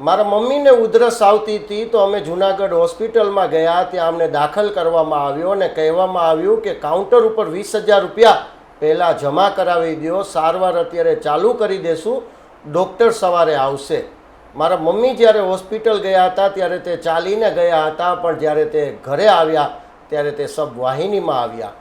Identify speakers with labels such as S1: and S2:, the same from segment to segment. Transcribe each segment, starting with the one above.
S1: મારા મમ્મીને ઉધરસ આવતી હતી તો અમે જુનાગઢ હોસ્પિટલમાં ગયા. ત્યાં અમને દાખલ કરવામાં આવ્યો અને કહેવામાં આવ્યું કે કાઉન્ટર ઉપર 20,000 રૂપિયા પહેલાં જમા કરાવી દો, સારવાર અત્યારે ચાલુ કરી દેશું, ડૉક્ટર સવારે આવશે. મારા મમ્મી જ્યારે હોસ્પિટલ ગયા હતા ત્યારે તે ચાલીને ગયા હતા, પણ જ્યારે તે ઘરે આવ્યા ત્યારે તે સબ વાહિનીમાં આવ્યા.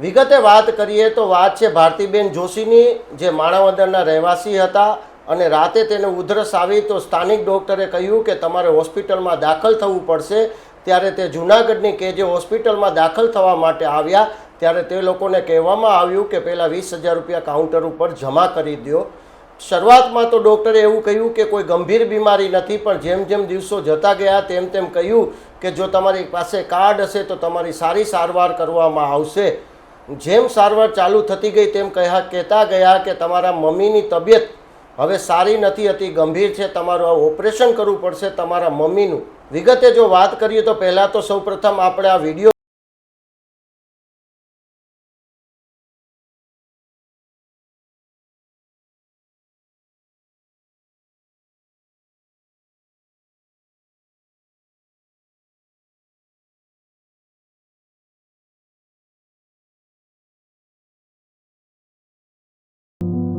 S1: વિગતે વાત કરીએ તો વાત છે ભારતીબેન જોશીની, જે માણાવદરના રહેવાસી હતા અને રાતે તેને ઉધરસ આવી તો સ્થાનિક ડૉક્ટરે કહ્યું કે તમારે હોસ્પિટલમાં દાખલ થવું પડશે. ત્યારે તે જૂનાગઢની કેજે હોસ્પિટલમાં દાખલ થવા માટે આવ્યા ત્યારે તે લોકોને કહેવામાં આવ્યું કે પહેલાં 20,000 રૂપિયા કાઉન્ટર ઉપર જમા કરી દો. શરૂઆતમાં તો ડૉક્ટરે એવું કહ્યું કે કોઈ ગંભીર બીમારી નથી, પણ જેમ જેમ દિવસો જતા ગયા તેમ તેમ કહ્યું કે જો તમારી પાસે કાર્ડ હશે તો તમારી સારી સારવાર કરવામાં આવશે. જેમ સારવાર ચાલુ થતી ગઈ તેમ કહેતા ગયા કે તમારા મમ્મીની તબિયત હવે સારી નથી, અતિ ગંભીર છે, તમારું ઓપરેશન કરવું પડશે તમારા મમ્મીનું. વિગતે જો વાત કરીએ તો પહેલાં તો સૌપ્રથમ આપણે આ વિડીયો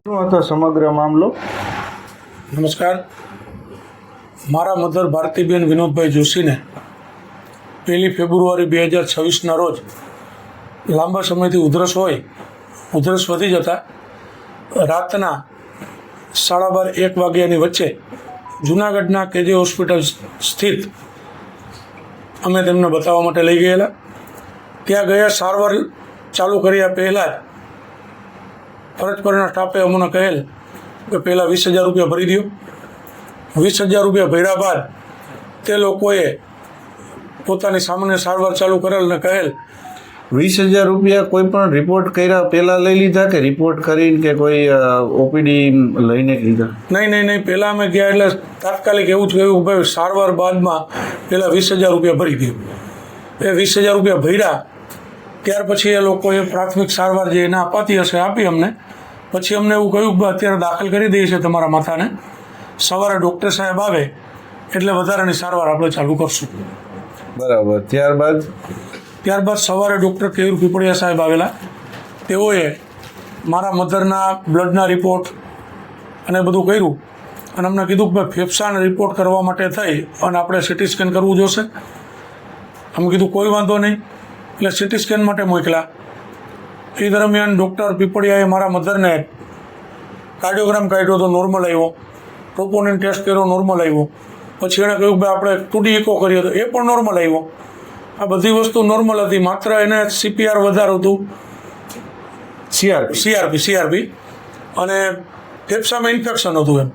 S2: શું હતો સમગ્ર મામલો?
S3: નમસ્કાર. મારા મધર ભારતીબેન વિનોદભાઈ જોશીને 1 ફેબ્રુઆરી 2026ના રોજ લાંબા સમયથી ઉધરસ હોય, ઉધરસ વધી જતા રાતના 12:30-1 વાગ્યાની વચ્ચે જૂનાગઢના કેજે હોસ્પિટલ સ્થિત અમે તેમને બતાવવા માટે લઈ ગયેલા. ત્યાં ગયા સારવાર ચાલુ કર્યા પહેલાં જ ફરજ પરના સ્ટાફે અમને કહેલ કે પહેલાં 20,000 રૂપિયા ભરી દો. 20,000 રૂપિયા ભર્યા બાદ તે લોકોએ પોતાની સામાન્ય સારવાર ચાલુ કરેલ અને કહેલ
S2: 20,000 રૂપિયા કોઈ પણ રિપોર્ટ કર્યા પહેલા લઈ લીધા કે રિપોર્ટ કરીને કે કોઈ ઓપીડી લઈને લીધા?
S3: નહીં, પહેલાં અમે ગયા એટલે તાત્કાલિક એવું જ કહ્યું ભાઈ સારવાર બાદમાં પહેલાં 20,000 રૂપિયા ભરી દો. એ 20,000 રૂપિયા ભર્યા ત્યાર પછી એ લોકોએ પ્રાથમિક સારવાર જે એને અપાતી હશે આપી અમને. પછી અમને એવું કહ્યું કે અત્યારે દાખલ કરી દઈએ છીએ તમારા માથાને, સવારે ડૉક્ટર સાહેબ આવે એટલે વધારાની સારવાર આપણે ચાલુ કરશું.
S2: બરાબર.
S3: ત્યારબાદ સવારે ડૉક્ટર કેયુર પીપળિયા સાહેબ આવેલા. તેઓએ મારા મધરના બ્લડના રિપોર્ટ અને બધું કર્યું અને અમને કીધું કે ભાઈ ફેફસાના રિપોર્ટ કરવા માટે થઈ અને આપણે સિટી સ્કેન કરવું જોશે. અમે કીધું કોઈ વાંધો નહીં, એટલે સિટી સ્કેન માટે મોકલ્યા. એ દરમિયાન ડૉક્ટર પીપળિયાએ મારા મધરને કાર્ડિયોગ્રામ કાઢ્યો તો નોર્મલ આવ્યો, ટ્રોપોનિન ટેસ્ટ કર્યો નોર્મલ આવ્યો. પછી એણે કહ્યું કે આપણે 2D ઇકો કર્યો તો એ પણ નોર્મલ આવ્યો. આ બધી વસ્તુ નોર્મલ હતી, માત્ર એને CPR વધારે હતું, CRP અને ફેફસામાં ઇન્ફેક્શન હતું એમ.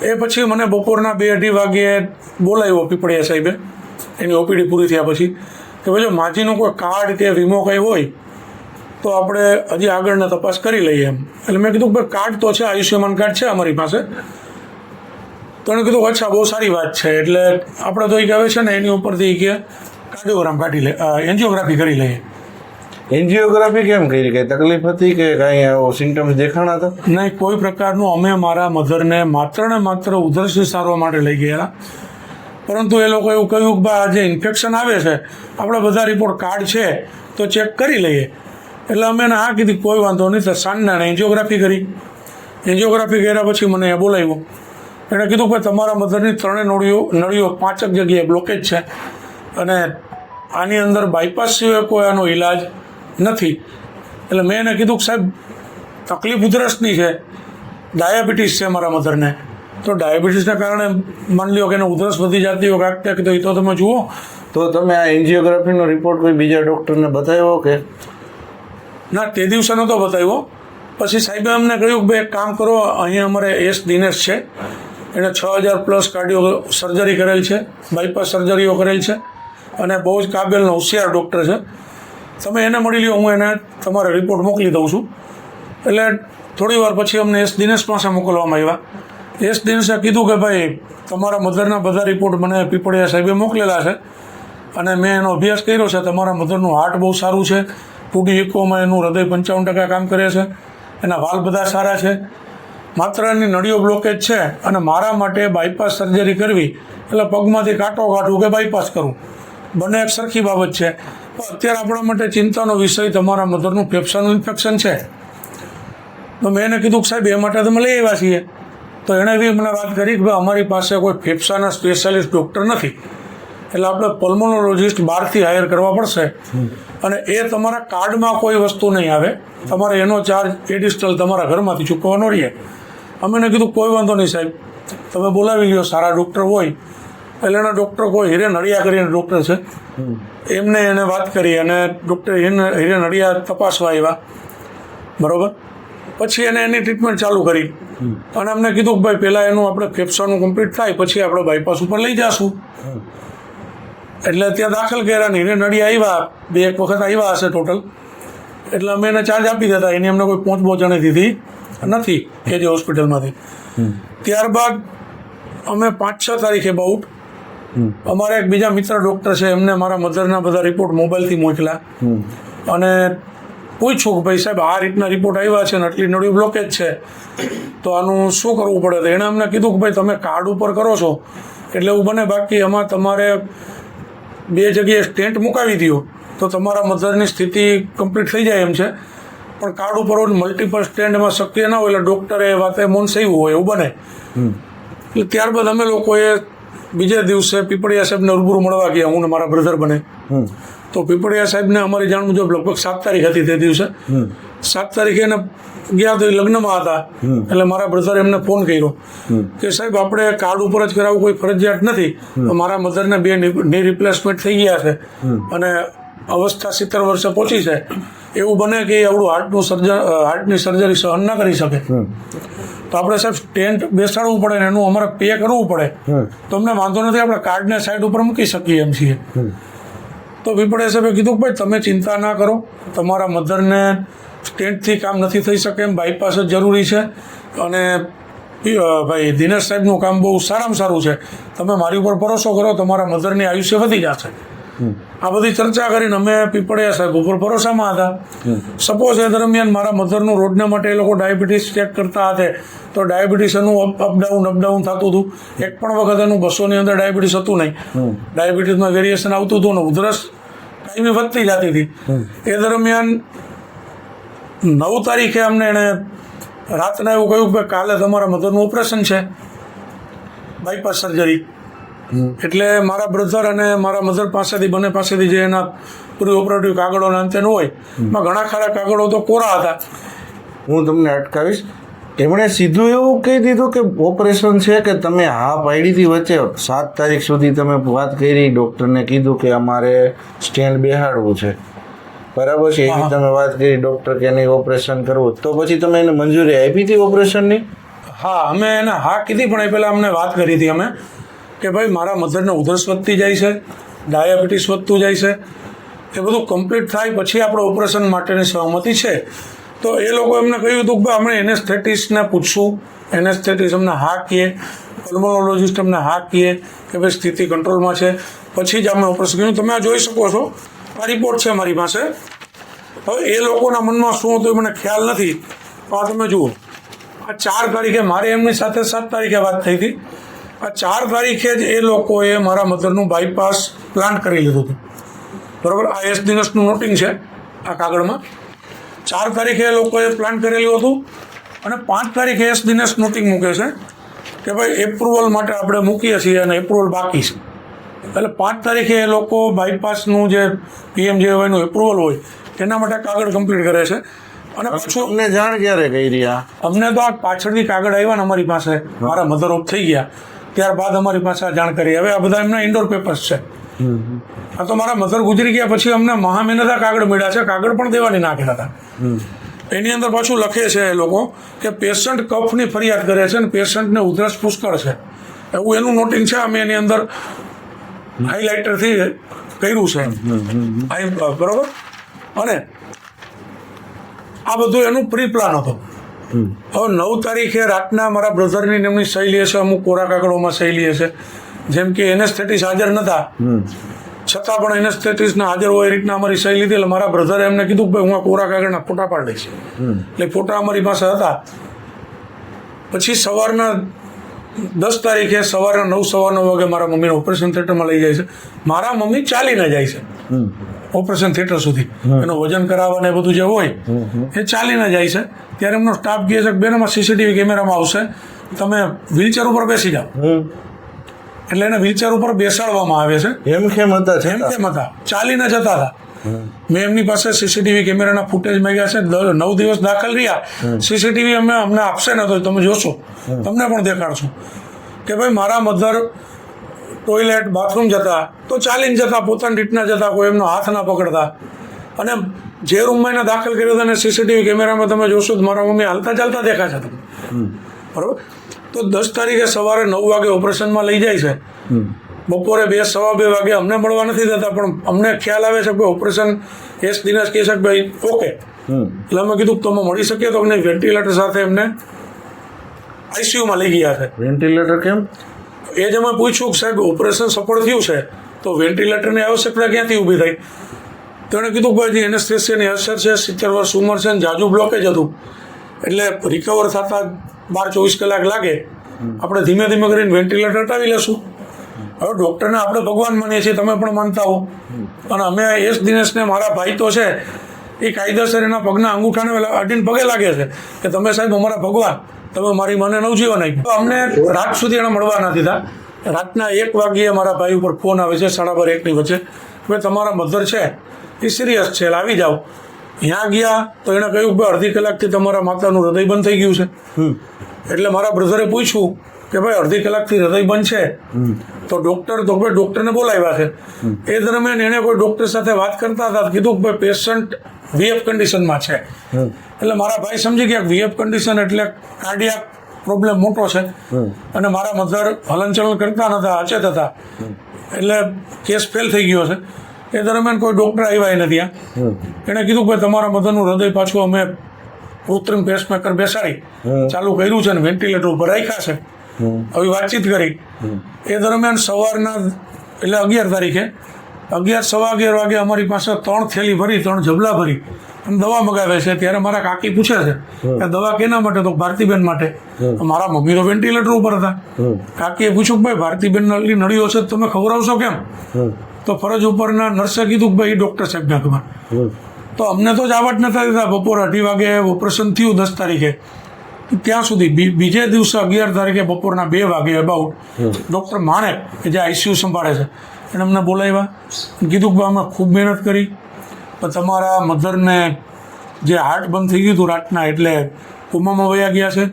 S3: એ પછી મને બપોરના 2-2:30 વાગ્યે બોલાવ્યો પીપળિયા સાહેબે એની ઓપીડી પૂરી થયા પછી કે ભાઈ જો માજીનું કોઈ કાર્ડ કે વીમો કંઈ હોય તો આપણે હજી આગળના તપાસ કરી લઈએ એમ. એટલે મેં કીધું ભાઈ કાર્ડ તો છે, આયુષ્યમાન કાર્ડ છે અમારી પાસે. તો એણે કીધું અચ્છા બહુ સારી વાત છે, એટલે આપણે તો એ કહે છે ને એની ઉપરથી કે કાર્ડિયોગ્રામ કાઢી લે, એન્જિયોગ્રાફી કરી લઈએ.
S2: એન્જિયોગ્રાફી કેમ કરી? કઈ તકલીફ હતી કે કાંઈ સિમ્ટમ્સ દેખાણા હતા?
S3: નહીં, કોઈ પ્રકારનું. અમે મારા મધરને માત્ર ને માત્ર ઉધરસની સારવાર માટે લઈ ગયેલા, પરંતુ એ લોકો એવું કહ્યું કે ભાઈ આ જે ઇન્ફેક્શન આવે છે આપણે બધા રિપોર્ટ કાર્ડ છે તો ચેક કરી લઈએ. એટલે અમે એને હા કીધી કોઈ વાંધો નહીં. તો સાંજના એન્જિયોગ્રાફી કરી. એન્જિયોગ્રાફી કર્યા પછી મને બોલાવ્યો. એણે કીધું કે તમારા મધરની 3 નળીઓ 5 જગ્યાએ બ્લોકેજ છે અને આની અંદર બાયપાસ સિવાય કોઈ આનો ઈલાજ નથી. એટલે મેં એને કીધું કે સાહેબ તકલીફ ઉધરસની છે, ડાયાબિટીસ છે મારા મધરને, તો ડાયાબિટીસના કારણે માની લ્યો કે એને ઉધરસ વધી જતી હોય કાંઈક તો એ તો તમે જુઓ.
S2: તો તમે આ એન્જિયોગ્રાફીનો રિપોર્ટ કોઈ બીજા ડૉક્ટરને બતાવ્યો કે
S3: ના? તે દિવસે નહોતો બતાવ્યો. પછી સાહેબે અમને કહ્યું કે ભાઈ એક કામ કરો, અહીંયા અમારે એસ દિનેશ છે, એણે 6,000+ કાર્ડિયો સર્જરી કરેલ છે, બાયપાસ સર્જરીઓ કરેલ છે અને બહુ જ કાબેલનો હોશિયાર ડૉક્ટર છે. તમે એને મળી લ્યો, હું એને તમારે રિપોર્ટ મોકલી દઉં છું. એટલે થોડી વાર પછી અમને એસ દિનેશ પાસે મોકલવામાં આવ્યા. એસ દિનેશે કીધું કે ભાઈ તમારા મધરના બધા રિપોર્ટ મને પીપળિયા સાહેબે મોકલેલા છે અને મેં એનો અભ્યાસ કર્યો છે. તમારા મધરનું હાર્ટ બહુ સારું છે, 2D ઇકોમાં એનું હૃદય 55% કામ કરે છે, એના વાલ બધા સારા છે માત્ર એની નળીઓ બ્લોકેજ છે અને મારા માટે બાયપાસ સર્જરી કરવી એટલે પગમાંથી કાંટો કાઢવું કે બાયપાસ કરવું બંને એક સરખી બાબત છે. પણ અત્યારે આપણા માટે ચિંતાનો વિષય તમારા મધરનું ફેફસાનું ઇન્ફેક્શન છે. તો મેં એને કીધું કે સાહેબ એ માટે તમે લઈ આવ્યા છીએ. તો એણે બી મને વાત કરી કે ભાઈ અમારી પાસે કોઈ ફેફસાના સ્પેશિયાલિસ્ટ ડૉક્ટર નથી, એટલે આપણે પલ્મોનોલોજિસ્ટ બહારથી હાયર કરવા પડશે અને એ તમારા કાર્ડમાં કોઈ વસ્તુ નહીં આવે, તમારે એનો ચાર્જ એડિશનલ તમારા ઘરમાંથી ચૂકવવાનો રહીએ. અમે એને કીધું કોઈ વાંધો નહીં સાહેબ, તમે બોલાવી લ્યો, સારા ડૉક્ટર હોય. એટલે એના ડૉક્ટર કોઈ હિરેન હળિયા કરીને ડૉક્ટર છે, એમને એને વાત કરી અને ડૉક્ટર હિરેન હળિયા તપાસવા આવ્યા. બરાબર, પછી એને એની ટ્રીટમેન્ટ ચાલુ કરી અને અમને કીધું કે ભાઈ પહેલાં એનું આપણે ફેફસાનું કમ્પ્લીટ થાય પછી આપણે બાયપાસ ઉપર લઈ જઈશું. એટલે ત્યાં દાખલ કર્યા ને હિરેન હળિયા આવ્યા, 2 વખત આવ્યા હશે ટોટલ. એટલે અમે એને ચાર્જ આપી દેતા, એની અમને કોઈ પહોંચણી દીધી નથી કે જે હોસ્પિટલમાંથી. ત્યારબાદ અમે 5-6 તારીખે બાઉટ અમારા એક બીજા મિત્ર ડૉક્ટર છે, એમને મારા મધરના બધા રિપોર્ટ મોબાઈલથી મોકલ્યા અને પૂછ્યું કે ભાઈ સાહેબ આ રીતના રિપોર્ટ આવ્યા છે ને આટલી નળી બ્લોકેજ છે, તો આનું શું કરવું પડે? તો એણે અમને કીધું કે ભાઈ તમે કાર્ડ ઉપર કરો છો એટલે એવું બને, બાકી એમાં તમારે 2 જગ્યાએ સ્ટેન્ટ મુકાવી દો તો તમારા મધરની સ્થિતિ કમ્પ્લીટ થઈ જાય એમ છે. પણ કાર્ડ ઉપર મલ્ટિપલ સ્ટેન્ડ એમાં શક્ય ના હોય એટલે ડૉક્ટરે વાતે મોનસાયું હોય એવું બને. એટલે ત્યારબાદ અમે લોકોએ બીજે દિવસે પીપળિયા સાહેબને રૂબરૂ મળવા ગયા, હું ને મારા બ્રધર બને. તો પીપળિયા સાહેબને અમારી જાણ મુજબ લગભગ 7 તારીખ હતી તે દિવસે. 7 તારીખે એને ગયા તો એ લગ્નમાં હતા, એટલે મારા બ્રધરે એમને ફોન કર્યો કે સાહેબ આપણે કાર્ડ ઉપર જ કરાવવું કોઈ ફરજિયાત નથી, તો મારા મધરને 2 ની રિપ્લેસમેન્ટ થઈ ગયા છે અને અવસ્થા 70 વર્ષે પહોંચી છે, એવું બને કે આવડું હાર્ટની સર્જરી સહન ના કરી શકે, તો આપણે સાહેબ સ્ટેન્ટ બેસાડવું પડે ને એનું અમારે પે કરવું પડે. તો અમને વાંધો નથી, આપણે કાર્ડને સાઈડ ઉપર મૂકી શકીએ એમ છીએ. તો પીપળિયા સાહેબે કીધું કે ભાઈ તમે ચિંતા ના કરો, તમારા મધરને સ્ટેન્ટથી કામ નથી થઈ શકે એમ, બાયપાસ જ જરૂરી છે અને ભાઈ દિનેશ સાહેબનું કામ બહુ સારામાં સારું છે, તમે મારી ઉપર ભરોસો કરો, તમારા મધરની આયુષ્ય વધી જશે. આ બધી ચર્ચા કરીને અમે પીપળિયા સાહેબ ઉપર ભરોસામાં હતા. સપોઝ એ દરમિયાન મારા મધરનું રોડને માટે એ લોકો ડાયાબિટીસ ચેક કરતા હતા, તો ડાયાબિટીસ એનું અપડાઉન થતું હતું. એક પણ વખત એનું 200 ની અંદર ડાયાબિટીસ હતું નહીં. ડાયાબિટીસમાં વેરિએશન આવતું હતું ને ઉધરસ કાયમી વધતી જતી હતી. એ દરમિયાન 9 તારીખે અમને એણે રાતના એવું કહ્યું કે કાલે તમારા મધરનું ઓપરેશન છે, બાયપાસ સર્જરી. એટલે મારા બ્રધર અને મારા મધર પાસેથી બંને પાસેથી જે એના પ્રી ઓપરેટિવ કાગળો અંતે હોય એમાં ઘણા ખરા કાગળો તો કોરા હતા.
S2: હું તમને અટકાવીશ. એમણે સીધું એવું કહી દીધું કે ઓપરેશન છે કે તમે હા પાડી હતી વચ્ચે? 7 તારીખ સુધી તમે વાત કરી, ડૉક્ટરને કીધું કે અમારે સ્ટેન્ડ બેહાડવું છે, બરાબર છે, એવી તમે વાત કરી, ડૉક્ટર કે નહીં ઓપરેશન કરવું, તો પછી તમે એને મંજૂરી આપી હતી ઓપરેશનની?
S3: હા, અમે એને હા કીધી, પણ એ પહેલાં અમને વાત કરી હતી અમે કે ભાઈ મારા મધરને ઉધરસ વધતી જાય છે, ડાયાબિટીસ વધતું જાય છે, એ બધું કમ્પ્લીટ થાય પછી આપણે ઓપરેશન માટેની સહમતિ છે. તો એ લોકો એમને કહ્યું હતું કે અમે એનેસ્થેટિસ્ટને પૂછશું, એનેસ્થેટિસ્ટ અમને હા કહે, પલ્મોનોલોજિસ્ટ અમને હા કહે કે ભાઈ સ્થિતિ કંટ્રોલમાં છે, પછી જ અમે ઓપરેશન કર્યું. તમે આ જોઈ શકો છો, આ રિપોર્ટ છે મારી પાસે. હવે એ લોકોના મનમાં શું હતું એ મને ખ્યાલ નથી, આ તમે જુઓ, આ 4 તારીખે મારે એમની સાથે 7 તારીખે વાત થઈ હતી. આ 4 તારીખે જ એ લોકોએ મારા મધરનું બાયપાસ પ્લાન કરી લીધું હતું, બરાબર. આ એસ દિનેશનું નોટિંગ છે આ કાગળમાં. 4 તારીખે એ લોકોએ પ્લાન કરેલું હતું અને 5 તારીખે એસ દિનેશ નોટિંગ મૂકે છે કે ભાઈ એપ્રુવલ માટે આપણે મૂકીએ છીએ અને એપ્રુવલ બાકી છે. એટલે 5 તારીખે એ લોકો બાયપાસનું જે PMJAYનું એપ્રુવલ હોય એના માટે કાગળ કમ્પ્લીટ કરે છે. અને પાછું
S2: અમને જાણ ક્યારે કરી રહ્યા?
S3: અમને તો આ પાછળથી કાગળ આવ્યા ને અમારી પાસે, મારા મધર ઓફ થઈ ગયા ત્યારબાદ અમારી પાસે આ જાણ કરી. હવે આ બધા એમના ઇન્ડોર પેપર્સ છે. આ તો મારા મધર ગુજરી ગયા પછી અમને મહા મહિના કાગળ મળ્યા છે, કાગળ પણ દેવાની નાખ્યા હતા. એની અંદર પાછું લખે છે એ લોકો કે પેશન્ટ કફની ફરિયાદ કરે છે અને પેશન્ટને ઉધરસ પુષ્કળ છે, એવું એનું નોટિંગ છે. અમે એની અંદર હાઇલાઇટરથી કર્યું છે, બરોબર. અને આ બધું એનું પ્રી પ્લાન હતો. હવે 9 તારીખે રાતના મારા બ્રધરની એમની સહી લે છે, અમુક કોરા કાગળોમાં સહી લે છે, જેમ કે એનેસ્થેટિસ હાજર નહોતા છતાં પણ એનેસ્થેટિસના હાજર હોય એ રીતના અમારી સહી લીધી. એટલે મારા બ્રધરે એમને કીધું કે ભાઈ હું આ કોરા કાગળના ફોટા પાડી દઈશ. એટલે ફોટા અમારી પાસે હતા પછી સવારના 10 તારીખે સવારના 9:15 વાગે મારા મમ્મીને ઓપરેશન થિયેટરમાં લઈ જાય છે. મારા મમ્મી ચાલીને જાય છે ઓપરેશન થિયેટર સુધી. એનું વજન કરાવવા ને બધું જે હોય એ ચાલીને જાય છે. ત્યારે એમનો સ્ટાફ કહે છે કે બેન એમાં સીસીટીવી કેમેરામાં આવશે, તમે વ્હીલચેર ઉપર બેસી જાઓ. એટલે એને વ્હીલચેર ઉપર બેસાડવામાં આવે છે.
S2: એમ કેમ હતા?
S3: એમ કેમ હતા, ચાલીને જતા હતા. મેં એમની પાસે સીસીટીવી કેમેરાના ફૂટેજ માંગ્યા છે. 9 દિવસ દાખલ રહ્યા. સીસીટીવી અમને આપશે ને તો તમે જોશો, તમને પણ દેખાડશું કે ભાઈ મારા મધર ટોયલેટ બાથરૂમ જતા તો ચાલીને જતા, પોતાની રીતના જતા, કોઈ એમનો હાથ ના પકડતા. અને જે રૂમમાં એને દાખલ કર્યો હતો ને સીસીટીવી કેમેરામાં તમે જોશો તો મારા મમ્મી હાલતા ચાલતા દેખાશે તમને. બરાબર. તો 10 તારીખે સવારે 9 વાગે ઓપરેશનમાં લઈ જાય છે. બપોરે 2-2:15 વાગે અમને મળવા નથી દેતા, પણ અમને ખ્યાલ આવે છે કે ઓપરેશન એસ દિનેશ કહે છે કે ભાઈ ઓકે. એટલે અમે કીધું તમે મળી શકીએ તો નહીં. વેન્ટિલેટર સાથે એમને આઈસીયુમાં લઈ ગયા છે.
S2: વેન્ટિલેટર કેમ?
S3: એ જ અમે પૂછ્યું કે સાહેબ ઓપરેશન સફળ થયું છે તો વેન્ટિલેટરની આવશ્યકતા ક્યાંથી ઊભી થઈ? તો એણે કીધું કે ભાઈ એનેસ્થેસિયાની અસર છે, 70 વર્ષ ઉંમર છે ને જાજુ બ્લોકેજ હતું, એટલે રિકવર થતા 12-24 કલાક લાગે. આપણે ધીમે ધીમે કરીને વેન્ટિલેટર હટાવી લેશું. હવે ડૉક્ટરને આપણે ભગવાન માનીએ છીએ, તમે પણ માનતા હો. અને અમે એસ દિનેશને, મારા ભાઈ તો છે, એ કાયદેસર એના પગના અંગૂઠાને અડીને પગે લાગે છે કે તમે સાહેબ અમારા ભગવાન, તમે મારી મને નવજીવન આપ્યું. તો અમને રાત સુધી એને મળવા નથી થતા. રાતના 1 વાગ્યે મારા ભાઈ ઉપર ફોન આવે છે, 12:30-1ની વચ્ચે, ભાઈ તમારા મધર છે એ સિરિયસ છે, એટલે આવી જાઓ. ત્યાં ગયા તો એણે કહ્યું કે અડધી કલાકથી તમારા માતાનું હૃદય બંધ થઈ ગયું છે. એટલે મારા બ્રધરે પૂછ્યું કે ભાઈ અડધી કલાકથી હૃદય બંધ છે તો ડૉક્ટરને બોલાવ્યા છે. એ દરમિયાન એણે કોઈ ડૉક્ટર સાથે વાત કરતા હતા, કીધું કે ભાઈ પેશન્ટ વીએફ કન્ડિશનમાં છે. એટલે મારા ભાઈ સમજી ગયા વીએફ કન્ડિશન એટલે કાર્ડિયાક પ્રોબ્લેમ મોટો છે. અને મારા મધર હલનચલન કરતા નહોતા, અચેત હતા, એટલે કેસ ફેલ થઈ ગયો છે. એ દરમિયાન કોઈ ડૉક્ટર આવ્યા નથી. એણે કીધું કે તમારા મધરનું હૃદય પાછું અમે કૃત્રિમ પેસમેકર બેસાડી ચાલુ કર્યું છે અને વેન્ટિલેટર ઉપર રાખ્યા છે. આવી વાતચીત કરી. એ દરમિયાન સવારના એટલે 11 તારીખે 11-11:15 વાગે અમારી પાસે 3 થેલી ભરી, 3 જબલા ભરી દવા મગાવે છે. ત્યારે મારા કાકી પૂછે છે કે દવા કેના માટે? તો ભારતીબેન માટે. મારા મમ્મી તો વેન્ટિલેટર ઉપર હતા. કાકીએ પૂછ્યું કે ભાઈ ભારતીબેનની નળીઓ છે તમે ખવડાવશો કેમ? તો ફરજ ઉપરના નર્સે કીધું કે ભાઈ ડૉક્ટર સાહેબને ખબર. તો અમને તો જવા જ નતા દીધા. બપોરે 2:30 વાગે ઓપરેશન થયું 10 તારીખે. ત્યાં સુધી બીજે દિવસે 11 તારીખે બપોરના 2 વાગે અબાઉટ ડૉક્ટર માણેક કે જે આઈસીયુ સંભાળે છે એને અમને બોલાવ્યા. કીધું કે અમે ખૂબ મહેનત કરી પણ તમારા મધરને જે હાર્ટ બંધ થઈ ગયું હતું રાતના, એટલે કોમામાં વયા ગયા છે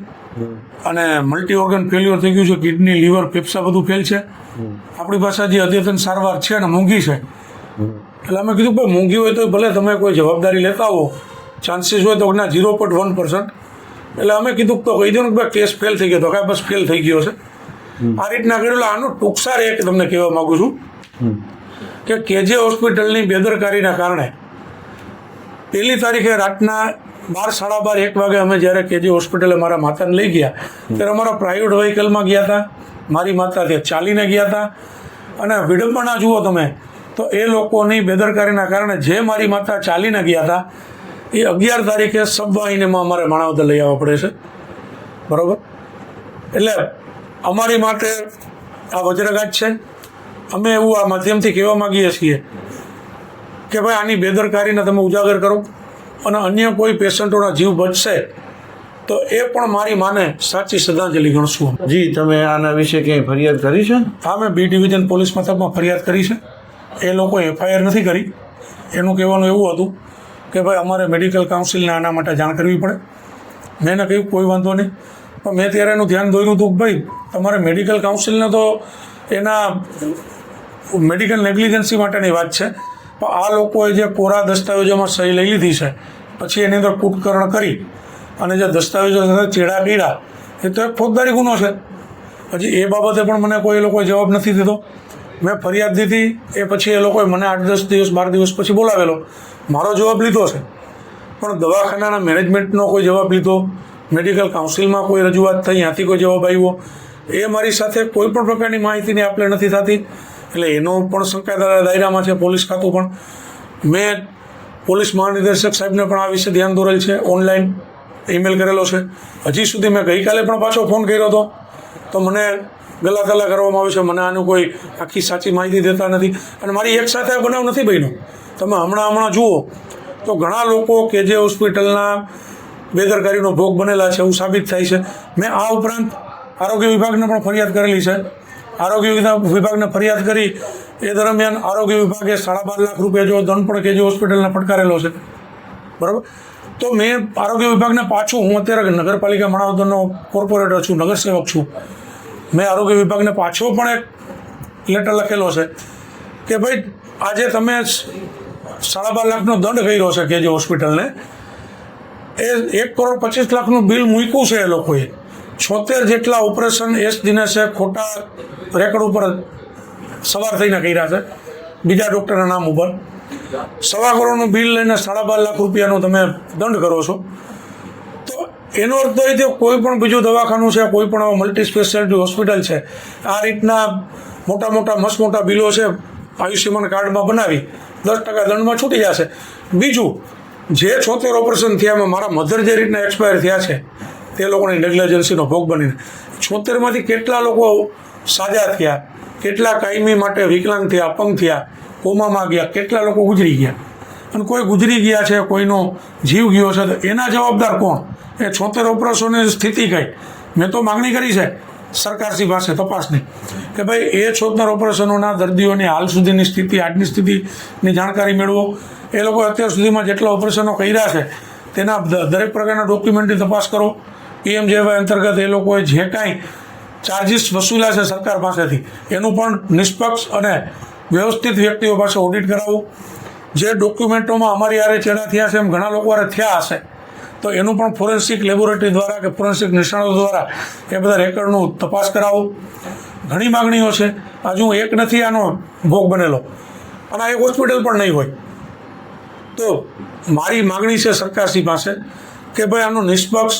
S3: અને મલ્ટી ઓર્ગન ફેલ્યોર થઈ ગયું છે, કિડની, લીવર, ફેફસા બધું ફેલ છે. આપણી પાસે જે અદ્યતન સારવાર છે ને મોંઘી છે. એટલે અમે કીધું ભાઈ મોંઘી હોય તો ભલે તમે કોઈ જવાબદારી લેતા હો, ચાન્સીસ હોય તો ના 0.1%. એટલે અમે કીધું તો કહી દો ને ભાઈ કેસ ફેલ થઈ ગયો. તો કાંઈ બસ ફેલ થઈ ગયો છે. આ રીતના કરેલું. આનું ટૂંકસાર એક તમને કહેવા માગું છું કે કેજે હોસ્પિટલની બેદરકારીના કારણે 1 તારીખે રાતના 12-12:30-1 વાગે અમે જ્યારે કેજે હોસ્પિટલે મારા માતાને લઈ ગયા ત્યારે અમારા પ્રાઇવેટ વ્હીકલમાં ગયા હતા. મારી માતા ત્યાં ચાલીને ગયા હતા. અને વિડંબના જુઓ તમે તો એ લોકોની બેદરકારીના કારણે જે મારી માતા ચાલીને ગયા હતા એ 11 તારીખે સબવાહિનીમાં અમારે માણાવદર લઈ આવવા પડે છે. બરાબર. એટલે અમારી માટે આ વજ્રઘાત છે. અમે એવું આ માધ્યમથી કહેવા માગીએ છીએ કે ભાઈ આની બેદરકારીને તમે ઉજાગર કરો અને અન્ય કોઈ પેશન્ટોના જીવ બચશે તો એ પણ મારી માને સાચી શ્રદ્ધાંજલિ ગણશું.
S2: જી, તમે આના વિશે ક્યાંય ફરિયાદ કરી છે?
S3: હા, મેં બી ડિવિઝન પોલીસ મથકમાં ફરિયાદ કરી છે. એ લોકો એફઆઈઆર નથી કરી. એનું કહેવાનું એવું હતું કે ભાઈ અમારે મેડિકલ કાઉન્સિલને આના માટે જાણ કરવી પડે. મેં એને કહ્યું કોઈ વાંધો નહીં, પણ મેં ત્યારે એનું ધ્યાન દોર્યું હતું કે ભાઈ તમારે મેડિકલ કાઉન્સિલને તો એના મેડિકલ નેગ્લિજન્સી માટેની વાત છે, પણ આ લોકોએ જે કોરા દસ્તાવેજોમાં સહી લઈ લીધી છે પછી એની અંદર કૂટકર્ણ કરી અને જે દસ્તાવેજો સાથે ચેડા કર્યા એ તો એક ફોજદારી ગુનો છે. હજી એ બાબતે પણ મને કોઈ લોકોએ જવાબ નથી દીધો. મેં ફરિયાદ દીધી એ પછી એ લોકોએ મને 8-10 દિવસ 12 દિવસ પછી બોલાવેલો. મારો જવાબ લીધો છે પણ દવાખાનાના મેનેજમેન્ટનો કોઈ જવાબ લીધો, મેડિકલ કાઉન્સિલમાં કોઈ રજૂઆત થઈ, ત્યાંથી કોઈ જવાબ આવ્યો, એ મારી સાથે કોઈ પણ પ્રકારની માહિતીની આપલે નથી થતી. એટલે એનો પણ શંકાના દાયરામાં છે પોલીસ ખાતું. પણ મેં પોલીસ મહાનિદેશક સાહેબને પણ આ વિશે ધ્યાન દોરેલ છે. ઓનલાઈન ઈમેલ કરેલો છે. હજી સુધી મેં ગઈકાલે પણ પાછો ફોન કર્યો હતો તો મને ગલાતલા કરવામાં આવે છે, મને આનું કોઈ આખી સાચી માહિતી દેતા નથી. અને મારી એક સાથે આ બનાવ નથી બન્યો. તમે હમણાં જુઓ તો ઘણા લોકો KJ હોસ્પિટલના બેદરકારીનો ભોગ બનેલા છે એવું સાબિત થાય છે. મેં આ ઉપરાંત આરોગ્ય વિભાગને પણ ફરિયાદ કરેલી છે. આરોગ્ય વિભાગને ફરિયાદ કરી એ દરમિયાન આરોગ્ય વિભાગે 12.5 લાખ રૂપિયા જેવો દંડ પણ KJ હોસ્પિટલને ફટકારેલો છે. બરાબર. તો મેં આરોગ્ય વિભાગને પાછું, હું અત્યારે નગરપાલિકા માણાવદરનો કોર્પોરેટર છું, નગરસેવક છું, મેં આરોગ્ય વિભાગને પાછો પણ એક લેટર લખેલો છે કે ભાઈ આજે તમે 12.5 લાખનો દંડ કર્યો છે KJ હોસ્પિટલને, એ 1,25,00,000નું બિલ મૂક્યું છે એ લોકોએ. 76 જેટલા ઓપરેશન દિનેશે ખોટા રેકોર્ડ ઉપર સવાર થઈને કર્યા છે બીજા ડૉક્ટરના નામ ઉપર. 1.25 કરોડનું બિલ લઈને 12.5 લાખ રૂપિયાનો તમે દંડ કરો છો. તો એનો અર્થ એ કે કોઈ પણ બીજું દવાખાનું છે, કોઈ પણ મલ્ટી સ્પેશિયાલિટી હોસ્પિટલ છે, આ રીતના મસ્ત મોટા બિલો છે આયુષ્યમાન કાર્ડમાં બનાવી 10% દંડમાં છૂટી જશે. બીજું, જે 76 ઓપરેશન થયા એમાં મારા મધર જે રીતના એક્સપાયર થયા છે તે લોકોની નેગ્લેજન્સીનો ભોગ બનીને 76માંથી કેટલા લોકો સાજા થયા, કેટલા કાયમી માટે વિકલાંગ થયા, અપંગ થયા, કોમામાં ગયા, કેટલા લોકો ગુજરી ગયા. અને કોઈ ગુજરી ગયા છે, કોઈનો જીવ ગયો છે, તો એના જવાબદાર કોણ? એ 76 ઓપરેશનની સ્થિતિ કઈ? મેં તો માગણી કરી છે સરકારશ્રી પાસે તપાસની કે ભાઈ એ 76 ઓપરેશનોના દર્દીઓની હાલ સુધીની સ્થિતિ, આજની સ્થિતિની જાણકારી મેળવો. એ લોકો અત્યાર સુધીમાં જેટલા ઓપરેશનો કર્યા છે તેના દરેક પ્રકારના ડોક્યુમેન્ટની તપાસ કરો. PMJY અંતર્ગત એ લોકોએ જે કાંઈ ચાર્જિસ વસૂલ્યા છે સરકાર પાસેથી એનું પણ નિષ્પક્ષ અને વ્યવસ્થિત વ્યક્તિઓ પાસે ઓડિટ કરાવવું. જે ડોક્યુમેન્ટોમાં અમારી હારે ચેડા થયા છે એમ ઘણા લોકો હારે થયા હશે તો એનું પણ ફોરેન્સિક લેબોરેટરી દ્વારા કે ફોરેન્સિક નિષ્ણાતો દ્વારા એ બધા રેકોર્ડનું તપાસ કરાવો. ઘણી માગણીઓ છે. હજુ એક નથી આનો ભોગ બનેલો અને આ એક હોસ્પિટલ પણ નહીં હોય. તો મારી માગણી છે સરકારશ્રી પાસે કે ભાઈ આનું નિષ્પક્ષ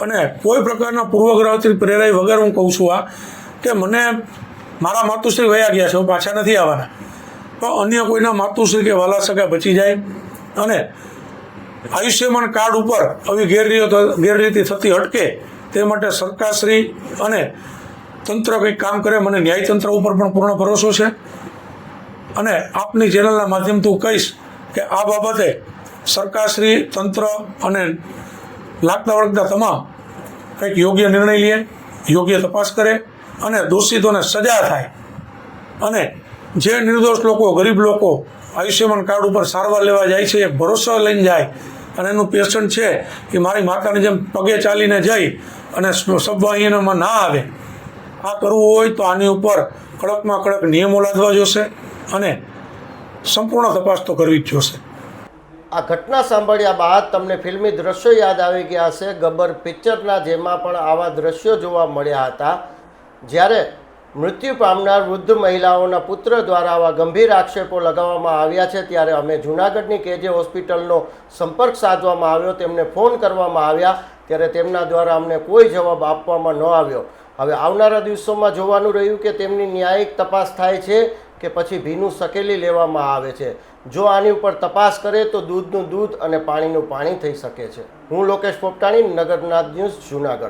S3: અને કોઈ પ્રકારના પૂર્વગ્રહથી પ્રેરાઈ વગર હું કહું છું કે મને મારા માતુશ્રી વયા ગયા છે, હું પાછા નથી આવવાના, તો અન્ય કોઈના માતુશ્રી કે વાલા સગા બચી જાય અને આયુષ્યમાન કાર્ડ ઉપર આવી ગેરરીતિ થતી અટકે તે માટે સરકારશ્રી અને તંત્ર કંઈક કામ કરે. મને ન્યાયતંત્ર ઉપર પણ પૂર્ણ ભરોસો છે અને આપની ચેનલના માધ્યમથી હું કહીશ કે આ બાબતે સરકારશ્રી, તંત્ર અને લાગતા વળગતા તમામ કંઈક યોગ્ય નિર્ણય લે, યોગ્ય તપાસ કરે અને દોષિતોને સજા થાય. અને જે નિર્દોષ લોકો, ગરીબ લોકો આયુષ્યમાન કાર્ડ ઉપર સારવાર લેવા જાય છે, એક ભરોસો લઈને જાય અને એનું પેશન્ટ છે કે મારી માતાની જેમ પગે ચાલીને જઈ અને સબવાહિનીમાં ના આવે. આ કરવું હોય તો આની ઉપર કડકમાં કડક નિયમો લાદવા જોશે અને સંપૂર્ણ તપાસ તો કરવી જ જોશે.
S1: આ ઘટના સાંભળ્યા બાદ તમને ફિલ્મી દ્રશ્યો યાદ આવી ગયા હશે ગબ્બર પિક્ચરના, જેમાં પણ આવા દ્રશ્યો જોવા મળ્યા હતા. જ્યારે મૃત્યુ પામનાર વૃદ્ધ મહિલાઓના પુત્ર દ્વારા આવા ગંભીર આક્ષેપો લગાવવામાં આવ્યા છે, ત્યારે અમે જૂનાગઢની KJ હોસ્પિટલનો સંપર્ક સાધવામાં આવ્યો, તેમને ફોન કરવામાં આવ્યા, ત્યારે તેમના દ્વારા અમને કોઈ જવાબ આપવામાં ન આવ્યો. હવે આવનારા દિવસોમાં જોવાનું રહ્યું કે તેમની ન્યાયિક તપાસ થાય છે કે પછી ભીનું સકેલી લેવામાં આવે છે. જો આની ઉપર તપાસ કરે તો દૂધનું દૂધ અને પાણીનું પાણી થઈ શકે છે. હું લોકેશ પોપટાણી, નગરનાથ ન્યૂઝ, જૂનાગઢ.